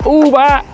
Ooh, bye.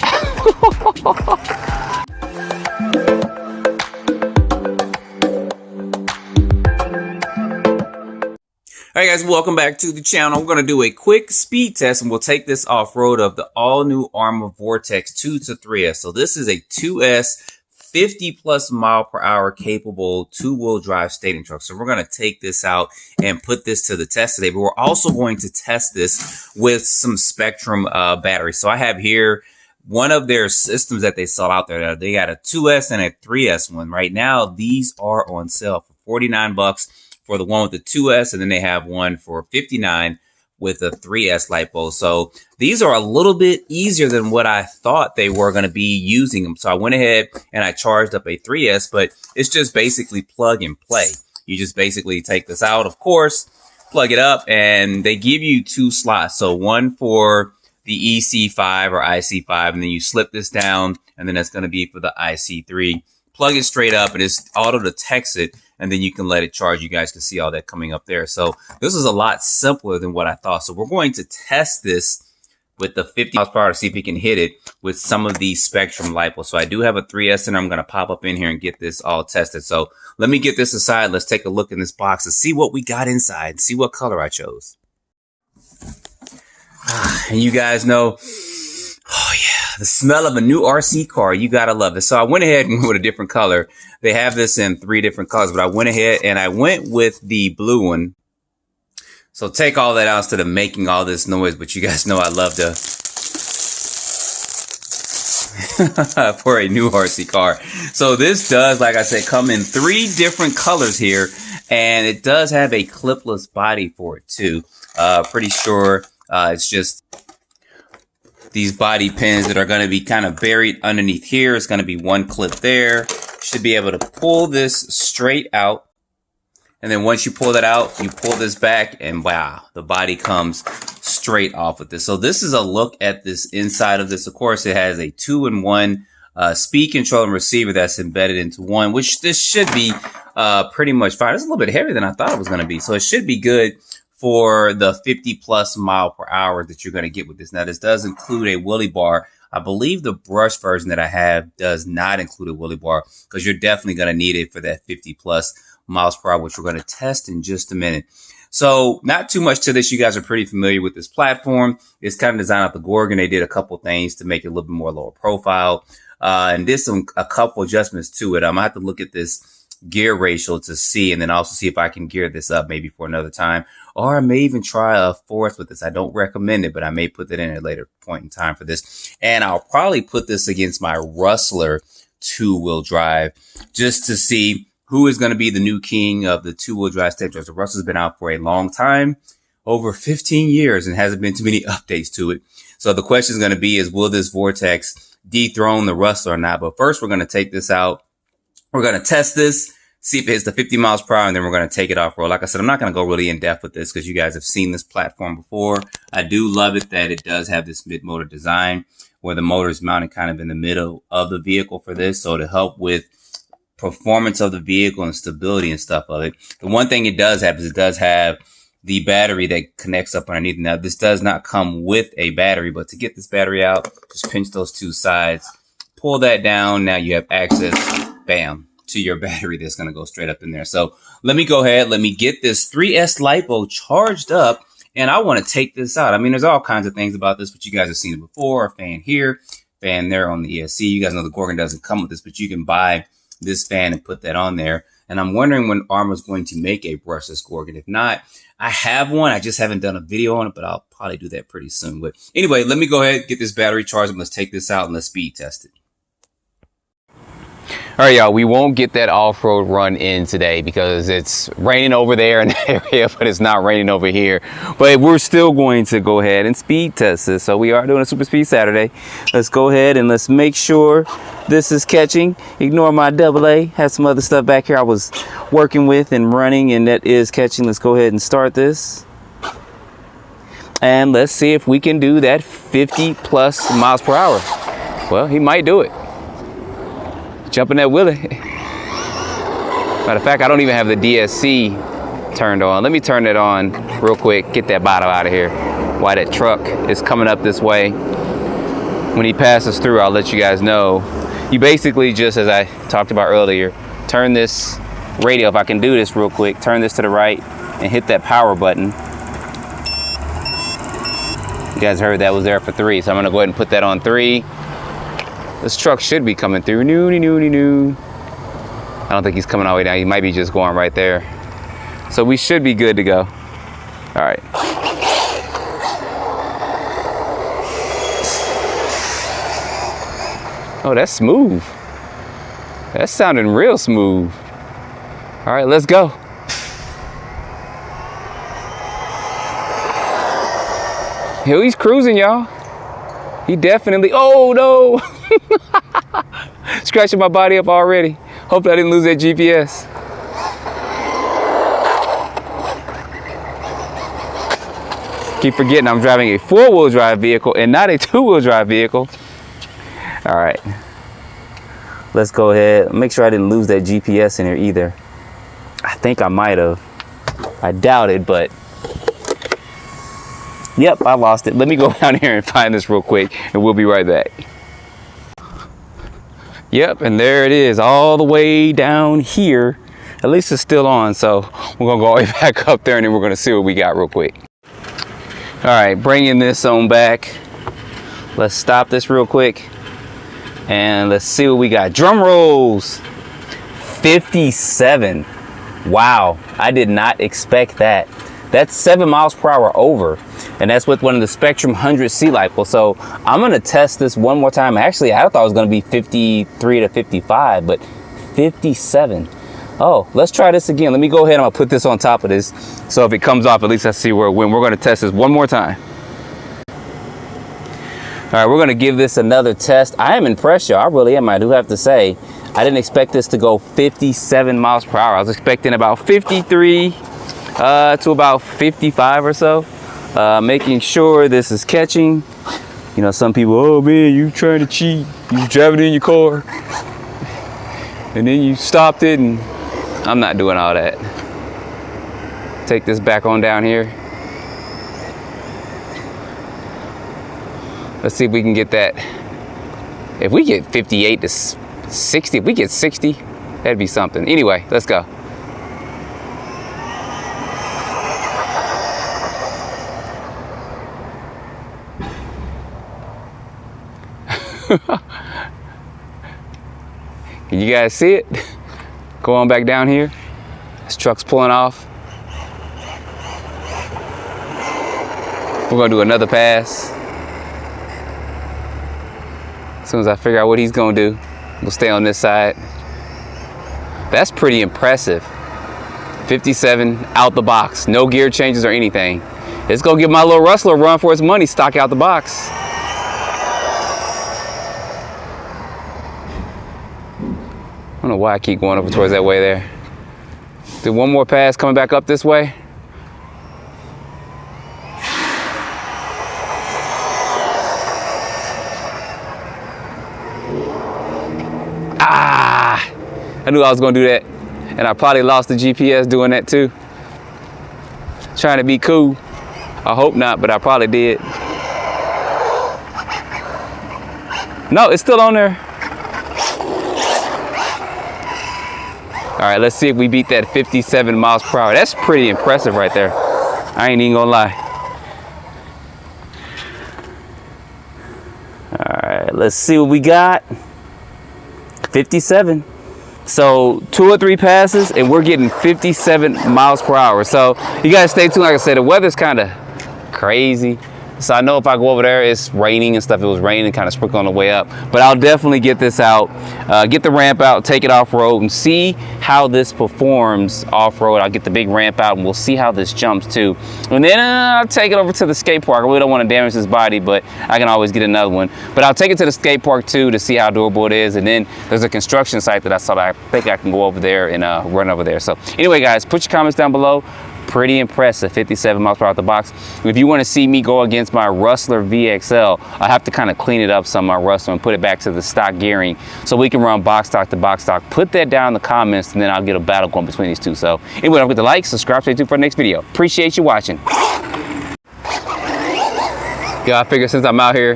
Alright guys, welcome back to the channel. We're going to do a quick speed test and we'll take this off-road of the all-new Arrma Vorteks 2 to 3S. So this is a 2S 50+ mile/hour capable two-wheel drive stadium truck. So we're going to take this out and put this to the test today. But we're also going to test this with some Spectrum batteries. So I have here one of their systems that they sell out there. They got a 2S and a 3S one. Right now, these are on sale for $49 for the one with the 2S, and then they have one for $59 with a 3S Lipo. So these are a little bit easier than what I thought they were going to be using them. So I went ahead and I charged up a 3S, but it's just basically plug and play. You just basically take this out, of course, plug it up, and they give you 2 slots. So one for the EC5 or IC5, and then you slip this down, and then that's going to be for the IC3. Plug it straight up, and it's auto detects it, and then you can let it charge. You guys can see all that coming up there. So this is a lot simpler than what I thought. So we're going to test this with the 50 miles per hour to see if we can hit it with some of these Spectrum Lipo. So I do have a 3S, and I'm going to pop up in here and get this all tested. So let me get this aside. Let's take a look in this box and see what we got inside and see what color I chose. And you guys know, oh yeah, the smell of a new RC car. You gotta love it. So I went ahead and went with a different color. They have this in 3 different colors, but I went ahead and I went with the blue one. So take all that out instead of making all this noise, but you guys know I love to for a new RC car. So this does, like I said, come in 3 different colors here, and it does have a clipless body for it too. Pretty sure it's just these body pins that are going to be kind of buried underneath here. It's going to be one clip there. Should be able to pull this straight out. And then once you pull that out, you pull this back, and wow, the body comes straight off with this. So this is a look at this inside of this. Of course, it has a 2-in-1 speed control and receiver that's embedded into one, which this should be pretty much fine. It's a little bit heavier than I thought it was going to be. So it should be good for the 50+ mile per hour that you're going to get with this. Now, this does include a wheelie bar. I believe the brush version that I have does not include a wheelie bar, because you're definitely going to need it for that 50+ miles per hour, which we're going to test in just a minute. So not too much to this. You guys are pretty familiar with this platform. It's kind of designed off the Gorgon. They did a couple things to make it a little bit more lower profile, and did a couple adjustments to it. I'm going to have to look at this gear ratio to see, and then also see if I can gear this up maybe for another time, or I may even try a force with this. I don't recommend it, but I may put that in at a later point in time for this. And I'll probably put this against my Rustler 2-wheel drive just to see who is going to be the new king of the 2-wheel drive stadium truck. The Rustler's been out for a long time, over 15 years, and hasn't been too many updates to it. So the question is going to be is, will this Vortex dethrone the Rustler or not? But first, we're going to take this out. We're going to test this, see if it hits the 50 miles per hour, and then we're going to take it off road. Like I said, I'm not going to go really in depth with this because you guys have seen this platform before. I do love it that it does have this mid-motor design where the motor is mounted kind of in the middle of the vehicle for this. So to help with performance of the vehicle and stability and stuff of it. The one thing it does have is it does have the battery that connects up underneath. Now, this does not come with a battery, but to get this battery out, just pinch those 2 sides, pull that down. Now you have access, bam, to your battery that's going to go straight up in there. So let me go ahead. Let me get this 3S Lipo charged up, and I want to take this out. I mean, there's all kinds of things about this, but you guys have seen it before. A fan here, fan there on the ESC. You guys know the Gorgon doesn't come with this, but you can buy this fan and put that on there. And I'm wondering when Arrma's going to make a brushless Gorgon. If not, I have one. I just haven't done a video on it, but I'll probably do that pretty soon. But anyway, let me go ahead, get this battery charged up. Let's take this out and let's speed test it. All right, y'all, we won't get that off-road run in today because it's raining over there in the area, but it's not raining over here. But we're still going to go ahead and speed test this. So we are doing a Super Speed Saturday. Let's go ahead and let's make sure this is catching. Ignore my AA. Have some other stuff back here I was working with and running, and that is catching. Let's go ahead and start this. And let's see if we can do that 50+ miles per hour. Well, he might do it. Jumping that wheelie. Matter of fact, I don't even have the DSC turned on. Let me turn it on real quick. Get that bottle out of here while that truck is coming up this way. When he passes through, I'll let you guys know. You basically just, as I talked about earlier, turn this radio, if I can do this real quick, turn this to the right and hit that power button. You guys heard that was there for 3, so I'm gonna go ahead and put that on 3. This truck should be coming through. New. I don't think he's coming all the way down. He might be just going right there. So we should be good to go. All right. Oh, that's smooth. That's sounding real smooth. All right, let's go. Yo, he's cruising, y'all. He definitely, oh no. Scratching my body up already. Hopefully I didn't lose that GPS. Keep forgetting I'm driving a 4-wheel drive vehicle and not a 2-wheel drive vehicle. All right, let's go ahead. Make sure I didn't lose that GPS in here either. I think I might have. I doubt it, but yep, I lost it. Let me go down here and find this real quick and we'll be right back. Yep, and there it is, all the way down here. At least it's still on, so we're gonna go all the way back up there and then we're gonna see what we got real quick. All right, bringing this on back. Let's stop this real quick and let's see what we got. Drum rolls. 57. Wow, I did not expect that. That's 7 miles per hour over, and that's with one of the Spectrum 100C Lipo. So I'm gonna test this one more time. Actually, I thought it was gonna be 53 to 55, but 57. Oh, let's try this again. Let me go ahead and I'll put this on top of this. So if it comes off, at least I see where it went. We're gonna test this one more time. All right, we're gonna give this another test. I am impressed, y'all. I really am, I do have to say. I didn't expect this to go 57 miles per hour. I was expecting about 53 to about 55 or so. Making sure this is catching. You know, some people, oh man, you trying to cheat. You driving in your car. And then you stopped it, and I'm not doing all that. Take this back on down here. Let's see if we can get that. If we get 58 to 60, if we get 60, that'd be something. Anyway, let's go. Can you guys see it? Go on back down here. This truck's pulling off. We're gonna do another pass. As soon as I figure out what he's gonna do, we'll stay on this side. That's pretty impressive. 57 out the box, no gear changes or anything. Let's go give my little Rustler a run for his money, stock out the box. I don't know why I keep going over towards that way there. Do one more pass coming back up this way. Ah! I knew I was gonna do that. And I probably lost the GPS doing that too. Trying to be cool. I hope not, but I probably did. No, it's still on there. All right, let's see if we beat that 57 miles per hour. That's pretty impressive right there. I ain't even gonna lie. All right, let's see what we got. 57. So 2 or 3 passes and we're getting 57 miles per hour. So you guys stay tuned. Like I said, the weather's kind of crazy. So I know if I go over there, it's raining and stuff. It was raining, kind of sprinkle on the way up. But I'll definitely get this out, get the ramp out, take it off-road, and see how this performs off-road. I'll get the big ramp out, and we'll see how this jumps, too. And then I'll take it over to the skate park. I really don't want to damage this body, but I can always get another one. But I'll take it to the skate park, too, to see how durable it is. And then there's a construction site that I saw that I think I can go over there and run over there. So anyway, guys, put your comments down below. Pretty impressive, 57 miles per hour out the box. If you want to see me go against my Rustler VXL, I have to kind of clean it up some, my Rustler, and put it back to the stock gearing so we can run box stock to box stock. Put that down in the comments, and then I'll get a battle going between these two. So anyway, don't forget to like, subscribe, stay tuned for the next video. Appreciate you watching. Yeah, I figure since I'm out here,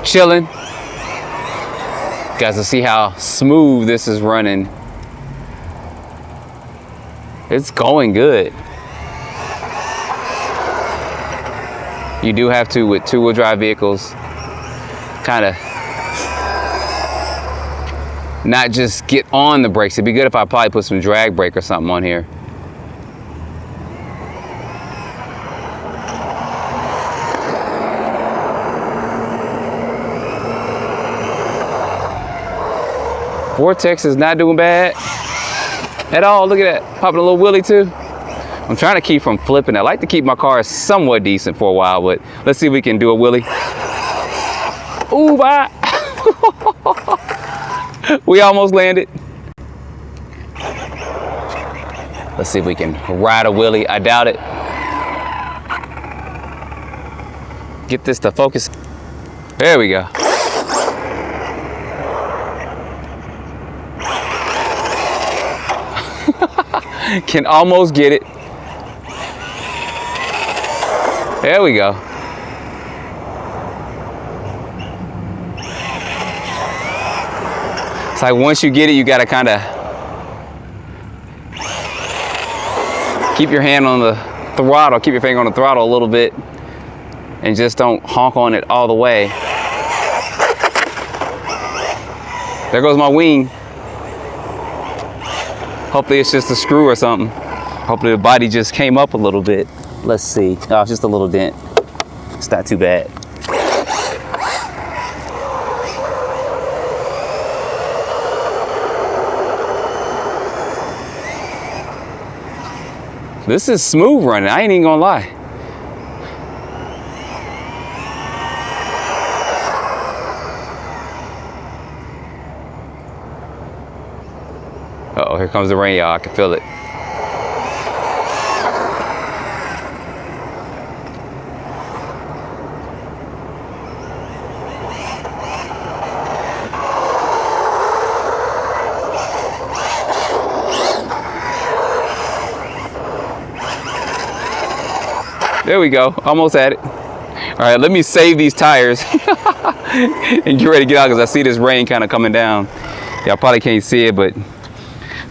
chilling. You guys will see how smooth this is running. It's going good. You do have to, with two-wheel drive vehicles, kind of not just get on the brakes. It'd be good if I probably put some drag brake or something on here. Vortex is not doing bad at all. Look at that, popping a little wheelie too. I'm trying to keep from flipping. I like to keep my car somewhat decent for a while, but let's see if we can do a wheelie. Ooh, bye. We almost landed. Let's see if we can ride a wheelie. I doubt it. Get this to focus. There we go. Can almost get it. There we go. It's like once you get it, you gotta kind of keep your hand on the throttle, keep your finger on the throttle a little bit, and just don't honk on it all the way. There goes my wing. Hopefully it's just a screw or something. Hopefully the body just came up a little bit. Let's see. Oh, it's just a little dent. It's not too bad. This is smooth running. I ain't even gonna lie. Uh-oh, here comes the rain, y'all. I can feel it. There we go, almost at it. All right, let me save these tires and get ready to get out because I see this rain kind of coming down. Y'all probably can't see it, but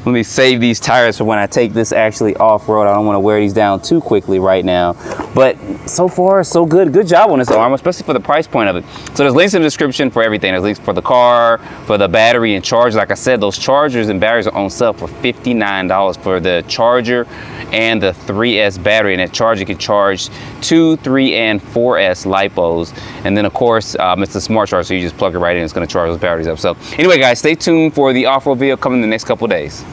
let me save these tires for when I take this actually off-road. I don't want to wear these down too quickly right now. But so far, so good. Good job on this Arrma, especially for the price point of it. So there's links in the description for everything. There's links for the car, for the battery and charger. Like I said, those chargers and batteries are on sale for $59 for the charger and the 3S battery. And that charger can charge 2, 3, and 4S Lipos. And then of course, it's a smart charger, so you just plug it right in. It's going to charge those batteries up. So anyway, guys, stay tuned for the off-road video coming in the next couple of days.